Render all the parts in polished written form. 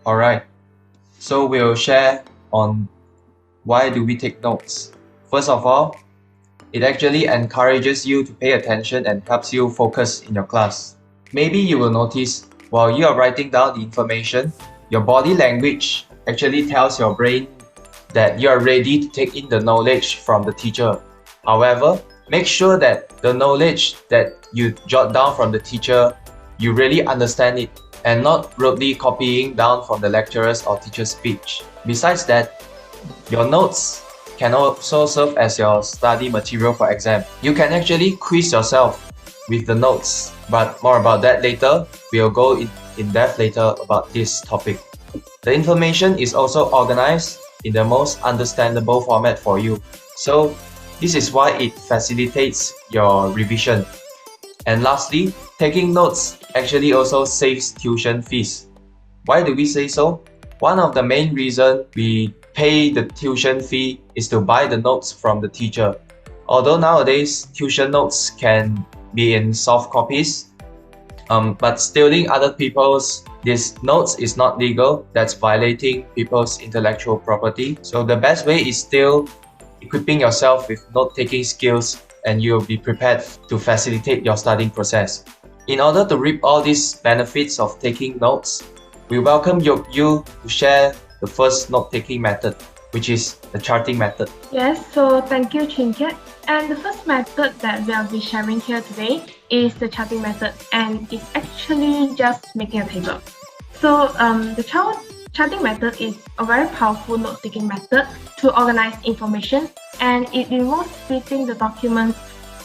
Alright, so we'll share on why do we take notes. First of all, it actually encourages you to pay attention and helps you focus in your class. Maybe you will notice while you are writing down the information, your body language actually tells your brain that you are ready to take in the knowledge from the teacher. However, make sure that the knowledge that you jot down from the teacher, you really understand it and not rudely copying down from the lecturer's or teacher's speech. Besides that, your notes can also serve as your study material for exam. You can actually quiz yourself with the notes, but more about that later. We'll go in depth later about this topic. The information is also organized in the most understandable format for you. So this is why it facilitates your revision. And lastly, taking notes actually also saves tuition fees. Why do we say so? One of the main reasons we pay the tuition fee is to buy the notes from the teacher. Although nowadays tuition notes can be in soft copies, but stealing other people's these notes is not legal. That's violating people's intellectual property. So the best way is still equipping yourself with note-taking skills, and you'll be prepared to facilitate your studying process. In order to reap all these benefits of taking notes, we welcome you to share the first note-taking method, which is the charting method. Yes, so thank you, Chinkiat. And the first method that we'll be sharing here today is the charting method, and it's actually just making a table. So the charting method is a very powerful note-taking method to organize information, and it involves splitting the documents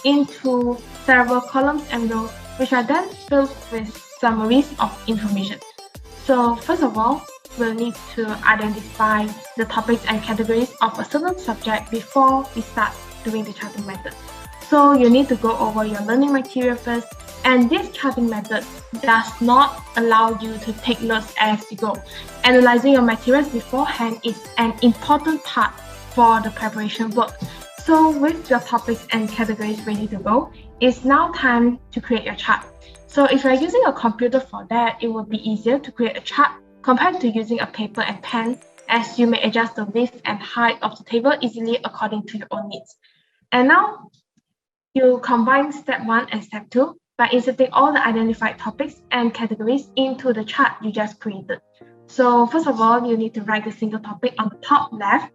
into several columns and rows, which are then filled with summaries of information. So first of all, we'll need to identify the topics and categories of a certain subject before we start doing the charting method. So you need to go over your learning material first, and this charting method does not allow you to take notes as you go. Analyzing your materials beforehand is an important part for the preparation work. So with your topics and categories ready to go, it's now time to create your chart. So if you're using a computer for that, it will be easier to create a chart compared to using a paper and pen, as you may adjust the width and height of the table easily according to your own needs. And now, you combine step 1 and step 2 by inserting all the identified topics and categories into the chart you just created. So first of all, you need to write the single topic on the top left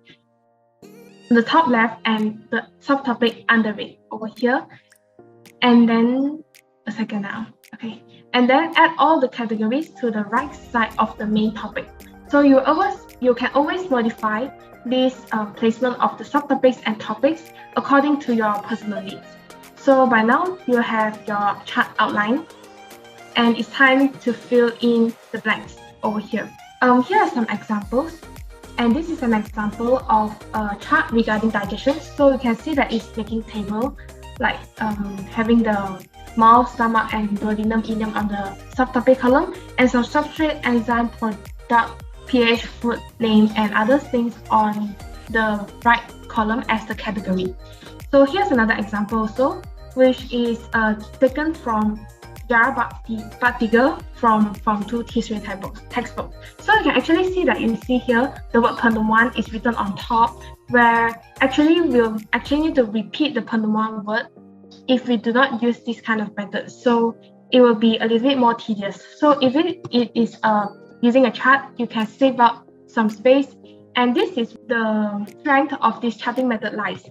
and the subtopic under it over here. And then, a second now, okay. And then add all the categories to the right side of the main topic. So you can always modify this placement of the subtopics and topics according to your personal needs. So by now, you have your chart outline, and it's time to fill in the blanks over here. Here are some examples, and this is an example of a chart regarding digestion. So you can see that it's making table, like having the mouth, stomach, and duodenum, ileum on the subtopic column, and some substrate, enzyme, product, pH, food name, and other things on the right column as the category. So here's another example also, which is taken from Jar Batiga from 2 history textbooks. So you can actually see that here the word penemuan is written on top, where actually we'll need to repeat the penemuan word if we do not use this kind of method. So it will be a little bit more tedious. So if it is using a chart, you can save up some space, and this is the strength of this charting method lies.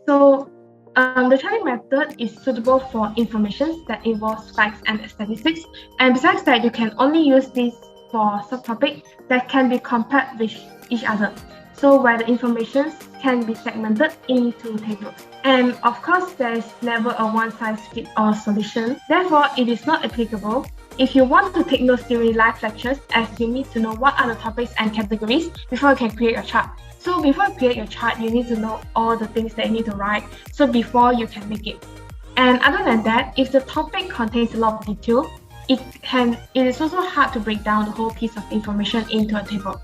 So the charting method is suitable for information that involves facts and statistics, and besides that, you can only use this for subtopics that can be compared with each other, so where the information can be segmented into tables. And of course, there is never a one-size-fits-all solution. Therefore, it is not applicable if you want to take notes during live lectures, as you need to know what are the topics and categories before you can create your chart. So before you create your chart, you need to know all the things that you need to write, so before you can make it. And other than that, if the topic contains a lot of detail, it is also hard to break down the whole piece of information into a table.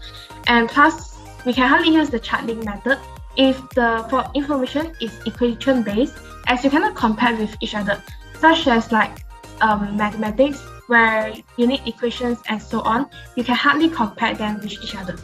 And plus, we can hardly use the chart link method if the information is equation based, as you cannot compare with each other, such as like mathematics where you need equations and so on, you can hardly compare them with each other.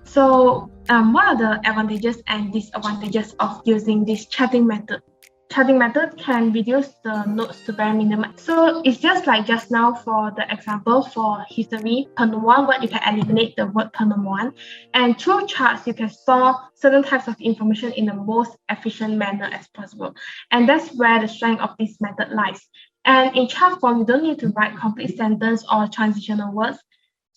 So what are the advantages and disadvantages of using this chatting method? Chatting method can reduce the notes to bare minimum. So it's just like just now for the example for history, per number 1, where you can eliminate the word per number 1. And through charts, you can store certain types of information in the most efficient manner as possible. And that's where the strength of this method lies. And in chart form, you don't need to write complete sentence or transitional words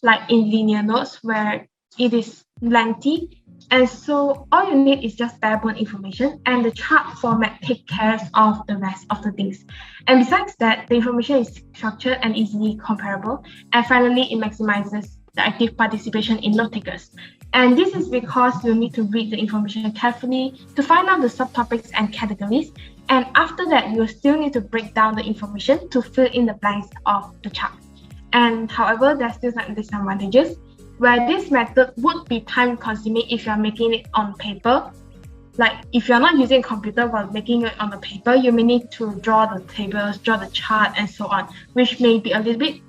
like in linear notes where it is lengthy. And so all you need is just bare-bone information, and the chart format takes care of the rest of the things. And besides that, the information is structured and easily comparable. And finally, it maximizes the active participation in note takers. And this is because you need to read the information carefully to find out the subtopics and categories. And after that, you still need to break down the information to fill in the blanks of the chart. And however, there's still some disadvantages, where this method would be time consuming if you're making it on paper. Like if you're not using a computer while making it on the paper, you may need to draw the tables, draw the chart, and so on, which may be a little bit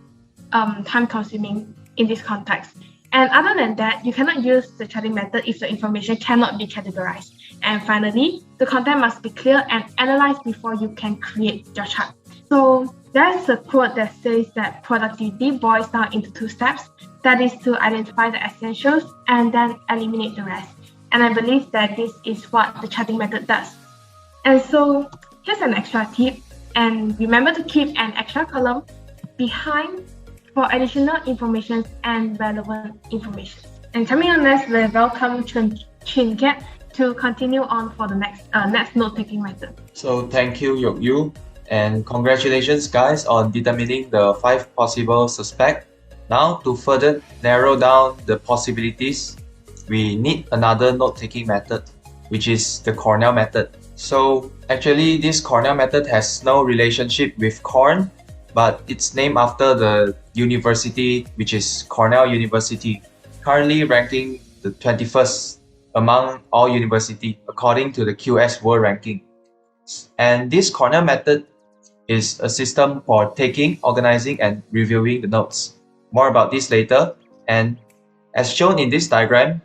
time consuming in this context. And other than that, you cannot use the chatting method if the information cannot be categorized. And finally, the content must be clear and analyzed before you can create your chart. So there's a quote that says that productivity boils down into 2 steps. That is to identify the essentials and then eliminate the rest. And I believe that this is what the chatting method does. And so here's an extra tip. And remember to keep an extra column behind for additional information and relevant information. And coming on next, we welcome Chinket to continue on for the next note-taking method. So thank you, Yu, and congratulations guys on determining the 5 possible suspects. Now, to further narrow down the possibilities, we need another note-taking method, which is the Cornell method. So actually, this Cornell method has no relationship with corn, but it's named after the university, which is Cornell University, currently ranking the 21st among all universities according to the QS World Ranking. And this Cornell method is a system for taking, organizing, and reviewing the notes. More about this later. And as shown in this diagram,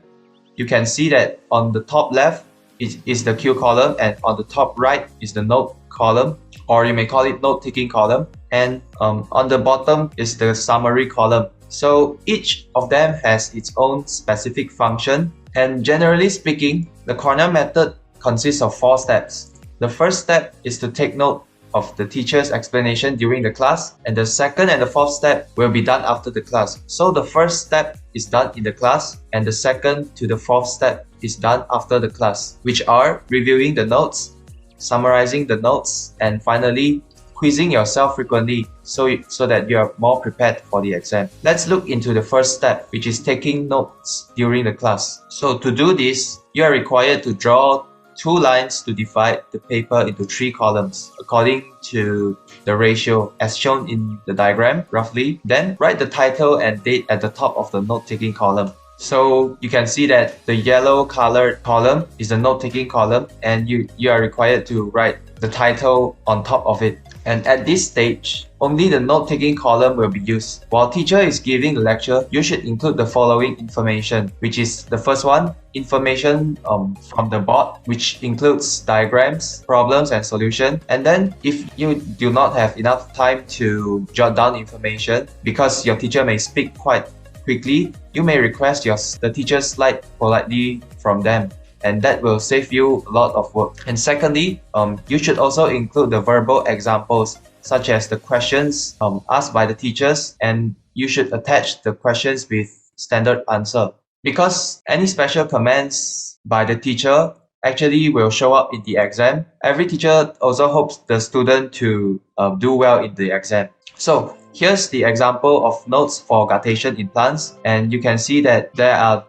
you can see that on the top left is the Q column, and on the top right is the note column, or you may call it note-taking column. And on the bottom is the summary column. So each of them has its own specific function. And generally speaking, the Cornell method consists of 4 steps. The first step is to take note of the teacher's explanation during the class, and the second and the 4th step will be done after the class. So the first step is done in the class, and the second to the 4th step is done after the class, which are reviewing the notes, summarizing the notes, and finally quizzing yourself frequently so that you are more prepared for the exam. Let's look into the first step, which is taking notes during the class. So to do this, you are required to draw 2 lines to divide the paper into 3 columns according to the ratio as shown in the diagram roughly. Then write the title and date at the top of the note-taking column. So you can see that the yellow colored column is the note-taking column, and you are required to write the title on top of it. And at this stage, only the note-taking column will be used. While teacher is giving the lecture, you should include the following information, which is the first one, information from the board, which includes diagrams, problems, and solution. And then if you do not have enough time to jot down information because your teacher may speak quite quickly, you may request the teacher's slide politely from them, and that will save you a lot of work. And secondly, you should also include the verbal examples such as the questions asked by the teachers, and you should attach the questions with standard answer, because any special comments by the teacher actually will show up in the exam. Every teacher also hopes the student to do well in the exam. So here's the example of notes for guttation in plants, and you can see that there are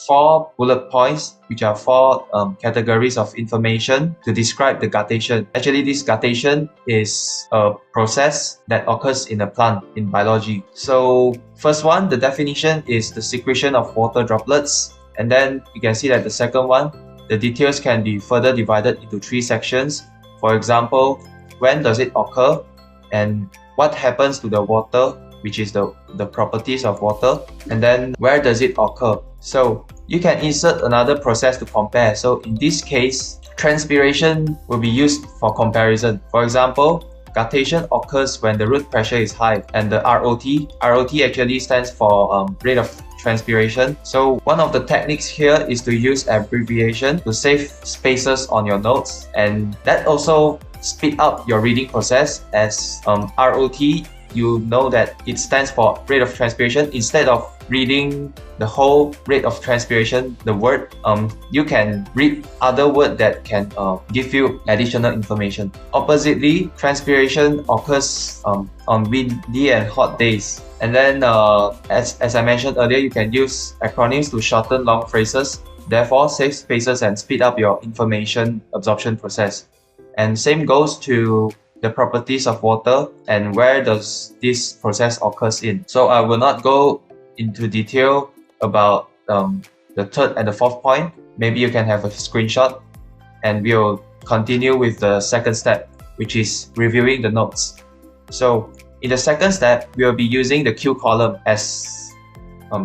4 bullet points, which are 4 categories of information to describe the guttation. Actually, this guttation is a process that occurs in a plant in biology. So first one, the definition is the secretion of water droplets. And then you can see that the second one, the details can be further divided into 3 sections. For example, when does it occur, and what happens to the water which is the properties of water, and then where does it occur. So you can insert another process to compare. So in this case, transpiration will be used for comparison. For example, guttation occurs when the root pressure is high, and the ROT actually stands for rate of transpiration. So one of the techniques here is to use abbreviation to save spaces on your notes, and that also speed up your reading process, as ROT, you know that it stands for rate of transpiration. Instead of reading the whole rate of transpiration, the word, you can read other word that can give you additional information. Oppositely, transpiration occurs on windy and hot days. And then as I mentioned earlier, you can use acronyms to shorten long phrases, therefore save spaces and speed up your information absorption process. And same goes to the properties of water and where does this process occurs in. So I will not go into detail about the third and the fourth point. Maybe you can have a screenshot, and we'll continue with the second step, which is reviewing the notes. So in the second step, we'll be using the Q column as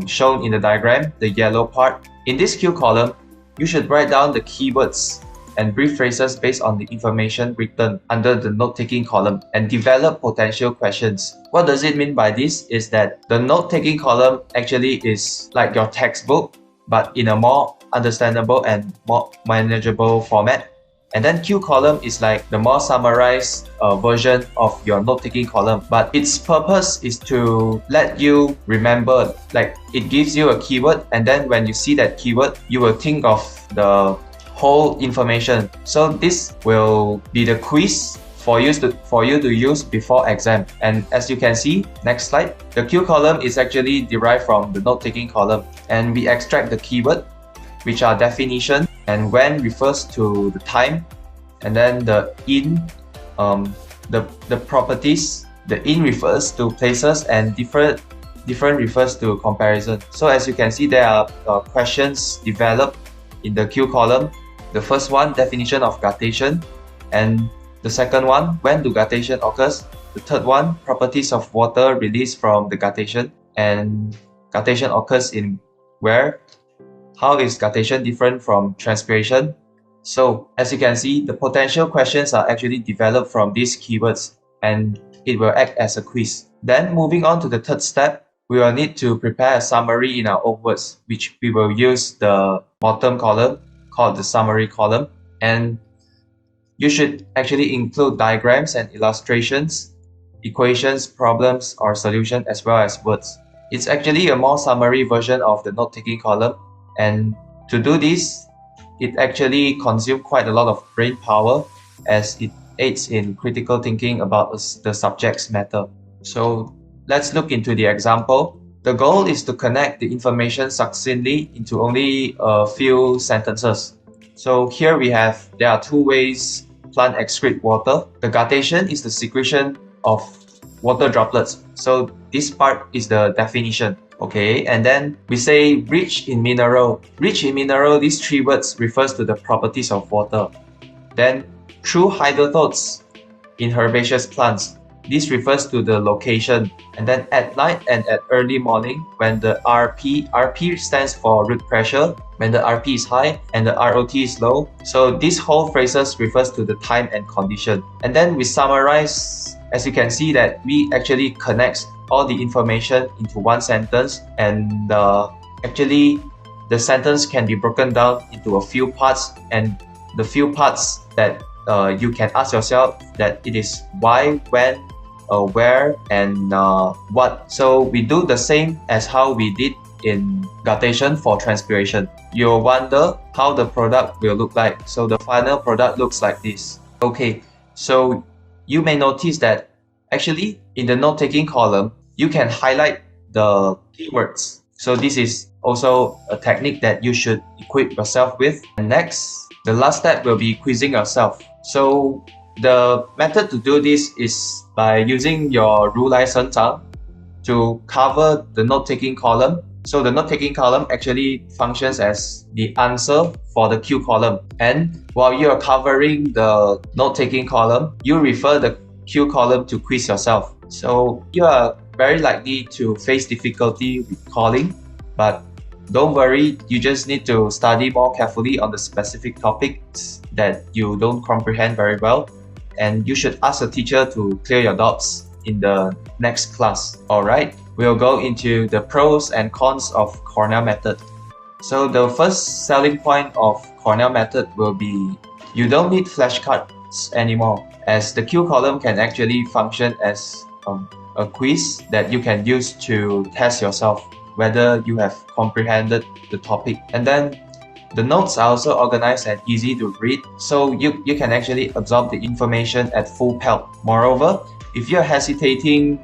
shown in the diagram, the yellow part. In this Q column, you should write down the keywords and brief phrases based on the information written under the note-taking column and develop potential questions. What does it mean by this is that the note-taking column actually is like your textbook, but in a more understandable and more manageable format. And then Q column is like the more summarized version of your note-taking column, but its purpose is to let you remember. Like, it gives you a keyword, and then when you see that keyword, you will think of the whole information. So this will be the quiz for you to use before exam. And as you can see, next slide, the Q column is actually derived from the note-taking column, and we extract the keyword, which are definition, and when refers to the time, and then the in, the properties. The in refers to places, and different refers to comparison. So as you can see, there are questions developed in the Q column. The first one, definition of guttation, and the second one, when do guttation occurs. The third one, properties of water released from the guttation, and guttation occurs in where. How is guttation different from transpiration? So as you can see, the potential questions are actually developed from these keywords, and it will act as a quiz. Then moving on to the third step, we will need to prepare a summary in our own words, which we will use the bottom column called the summary column. And you should actually include diagrams and illustrations, equations, problems, or solutions, as well as words. It's actually a more summary version of the note-taking column. And to do this, it actually consumes quite a lot of brain power, as it aids in critical thinking about the subject's matter. So let's look into the example. The goal is to connect the information succinctly into only a few sentences. So here there are two ways plant excrete water. The guttation is the secretion of water droplets. So this part is the definition. Okay, and then we say rich in mineral. Rich in mineral, these three words refers to the properties of water. Then true hydrothotes in herbaceous plants. This refers to the location. And then at night and at early morning, when the RP stands for root pressure, when the RP is high and the ROT is low. So this whole phrases refers to the time and condition. And then we summarize, as you can see, that we actually connect all the information into one sentence, and actually the sentence can be broken down into a few parts, and the few parts that you can ask yourself that it is why, when, where, and what. So we do the same as how we did in guttation for transpiration. You'll wonder how the product will look like. So the final product looks like this. Okay, so you may notice that actually in the note-taking column, you can highlight the keywords. So this is also a technique that you should equip yourself with. And next, the last step will be quizzing yourself. So the method to do this is by using your 如来神掌 to cover the note-taking column. So the note-taking column actually functions as the answer for the Q column. And while you are covering the note-taking column, you refer the Q column to quiz yourself. So you are very likely to face difficulty recalling, but don't worry, you just need to study more carefully on the specific topics that you don't comprehend very well, and you should ask a teacher to clear your doubts in the next class. Alright, we'll go into the pros and cons of Cornell method. So the first selling point of Cornell method will be you don't need flashcards anymore, as the Q column can actually function as a quiz that you can use to test yourself whether you have comprehended the topic. And then the notes are also organized and easy to read, so you can actually absorb the information at full pelt. Moreover, if you're hesitating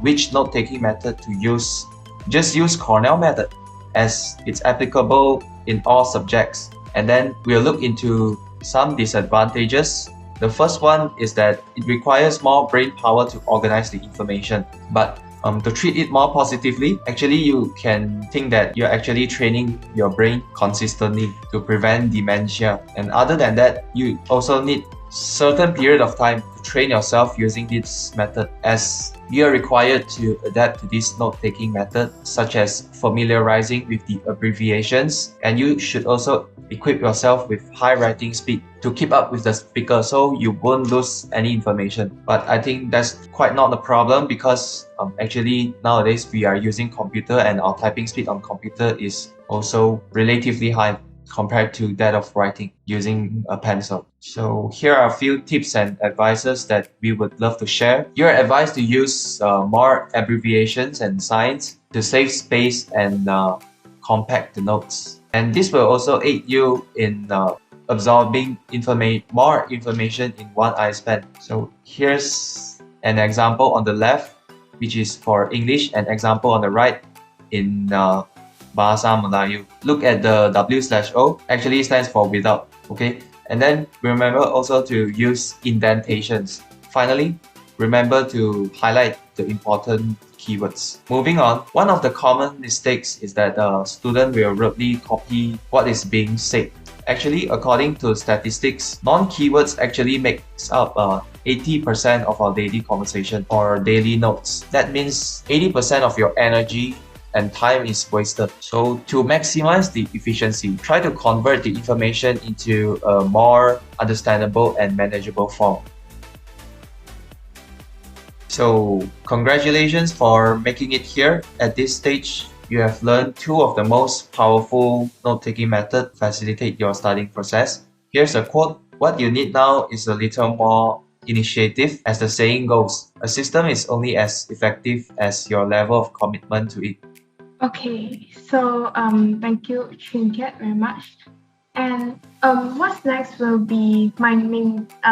which note-taking method to use, just use Cornell method, as it's applicable in all subjects. And then we'll look into some disadvantages. The first one is that it requires more brain power to organize the information. But to treat it more positively, actually you can think that you're actually training your brain consistently to prevent dementia. And other than that, you also need certain period of time to train yourself using this method, as you are required to adapt to this note-taking method, such as familiarizing with the abbreviations, and you should also equip yourself with high writing speed to keep up with the speaker so you won't lose any information. But I think that's quite not a problem, because actually nowadays we are using computer and our typing speed on computer is also relatively high compared to that of writing using a pencil. So here are a few tips and advices that we would love to share. You're advised to use more abbreviations and signs to save space and compact the notes. And this will also aid you in absorbing more information in one eye span. So here's an example on the left, which is for English, and example on the right in Bahasa Melayu. Look at the W/O, actually stands for without, okay? And then remember also to use indentations. Finally, remember to highlight the important keywords. Moving on, one of the common mistakes is that the student will rudely copy what is being said. Actually, according to statistics, non-keywords actually makes up 80% of our daily conversation or daily notes. That means 80% of your energy and time is wasted. So to maximize the efficiency, try to convert the information into a more understandable and manageable form. So congratulations for making it here. At this stage, you have learned two of the most powerful note-taking methods facilitate your studying process. Here's a quote: "What you need now is a little more initiative. As the saying goes, a system is only as effective as your level of commitment to it." Okay, so thank you, Trinket, very much. And what's next will be mind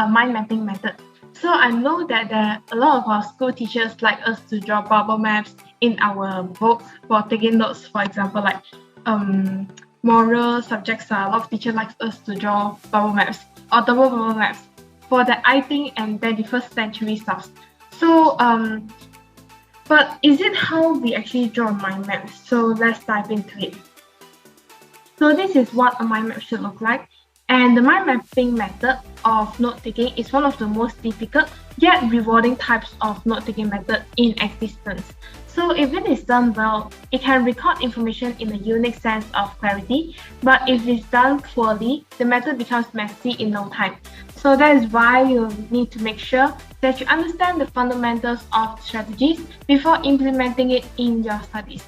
mapping method. So I know that a lot of our school teachers like us to draw bubble maps in our books for taking notes. For example, like moral subjects, a lot of teachers like us to draw bubble maps or double bubble maps for the 18th and 21st century stuff. So but is it how we actually draw mind maps? So let's dive into it. So this is what a mind map should look like. And the mind mapping method of note-taking is one of the most difficult yet rewarding types of note-taking method in existence. So if it is done well, it can record information in a unique sense of clarity, but if it's done poorly, the method becomes messy in no time. So that is why you need to make sure that you understand the fundamentals of strategies before implementing it in your studies.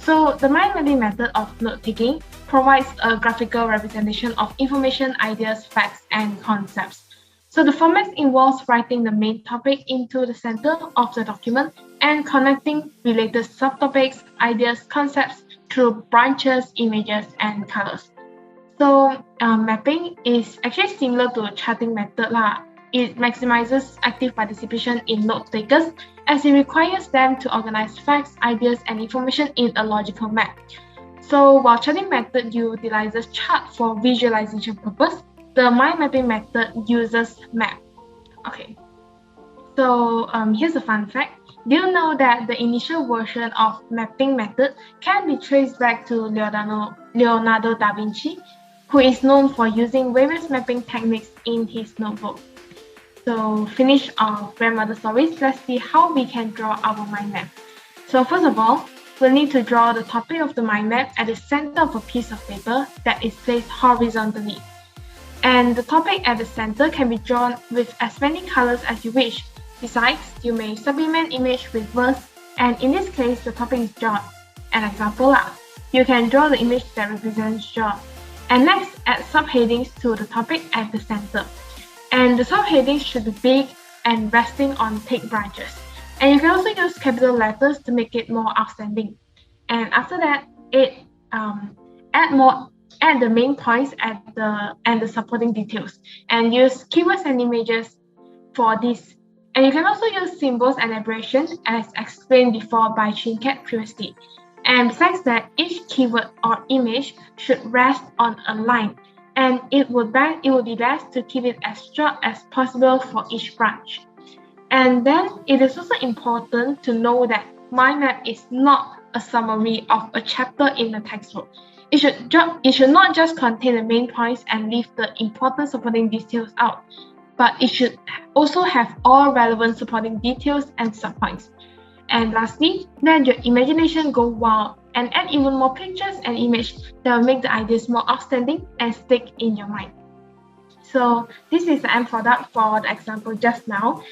So the mind mapping method of note-taking provides a graphical representation of information, ideas, facts, and concepts. So the format involves writing the main topic into the center of the document and connecting related subtopics, ideas, concepts through branches, images, and colors. So mapping is actually similar to a charting method lah. It maximizes active participation in note takers as it requires them to organize facts, ideas, and information in a logical map. So while charting method utilizes chart for visualization purpose, the mind mapping method uses map. Okay, so here's a fun fact. Do you know that the initial version of mapping method can be traced back to Leonardo da Vinci, who is known for using various mapping techniques in his notebook? So finish our grandmother stories, let's see how we can draw our mind map. So first of all, we'll need to draw the topic of the mind map at the center of a piece of paper that is placed horizontally. And the topic at the center can be drawn with as many colors as you wish. Besides, you may supplement image with verse, and in this case, the topic is John. An example, you can draw the image that represents John. And next, add subheadings to the topic at the center. And the subheadings should be big and resting on thick branches. And you can also use capital letters to make it more outstanding. And after that, add the main points and the supporting details, and use keywords and images for this. And you can also use symbols and abbreviations as explained before by Chincat previously. And besides that, each keyword or image should rest on a line, and it would be best to keep it as short as possible for each branch. And then it is also important to know that mind map is not a summary of a chapter in the textbook. It should not just contain the main points and leave the important supporting details out, but it should also have all relevant supporting details and subpoints. And lastly, let your imagination go wild and add even more pictures and images that will make the ideas more outstanding and stick in your mind. So this is the end product for the example just now.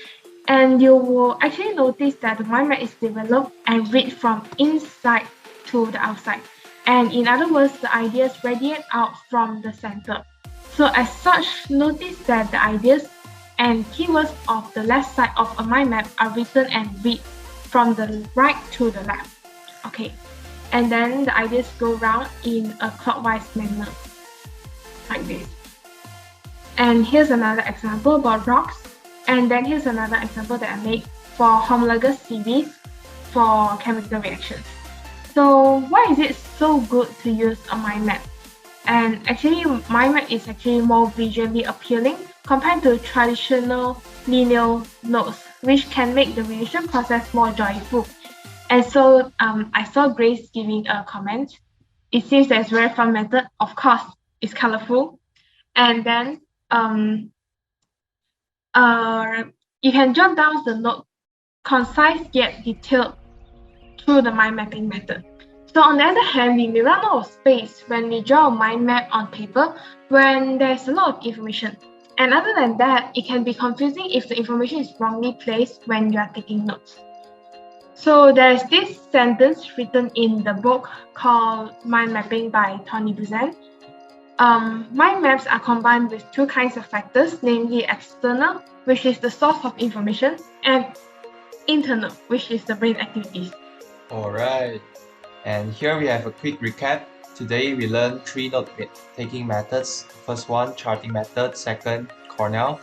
And you will actually notice that the mind map is developed and read from inside to the outside. And in other words, the ideas radiate out from the center. So as such, notice that the ideas and keywords of the left side of a mind map are written and read from the right to the left. Okay, and then the ideas go round in a clockwise manner, like this. And here's another example about rocks. And then here's another example that I made for homologous series for chemical reactions. So why is it so good to use a mind map? And actually, mind map is actually more visually appealing compared to traditional linear notes, which can make the revision process more joyful. And so I saw Grace giving a comment. It seems that it's a very fun method. Of course, it's colorful. And then you can jot down the note concise yet detailed through the mind mapping method. So on the other hand, we may run out of space when we draw a mind map on paper when there's a lot of information. And other than that, it can be confusing if the information is wrongly placed when you are taking notes. So there's this sentence written in the book called Mind Mapping by Tony Buzan. Mind maps are combined with two kinds of factors, namely external, which is the source of information, and internal, which is the brain activities. Alright, and here we have a quick recap. Today we learned 3 note-taking methods. First one, charting method. Second, Cornell.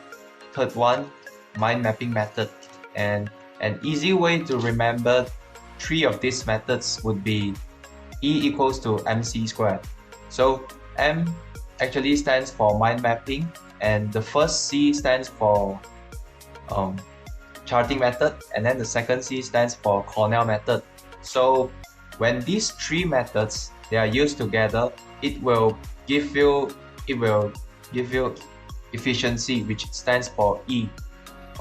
Third one, mind mapping method. And an easy way to remember 3 of these methods would be E equals to mc squared. So M actually stands for mind mapping, and the first C stands for charting method, and then the second C stands for Cornell method. So when these 3 methods they are used together, it will give you efficiency, which stands for E.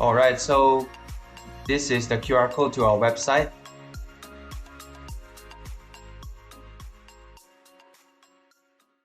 Alright, so this is the QR code to our website.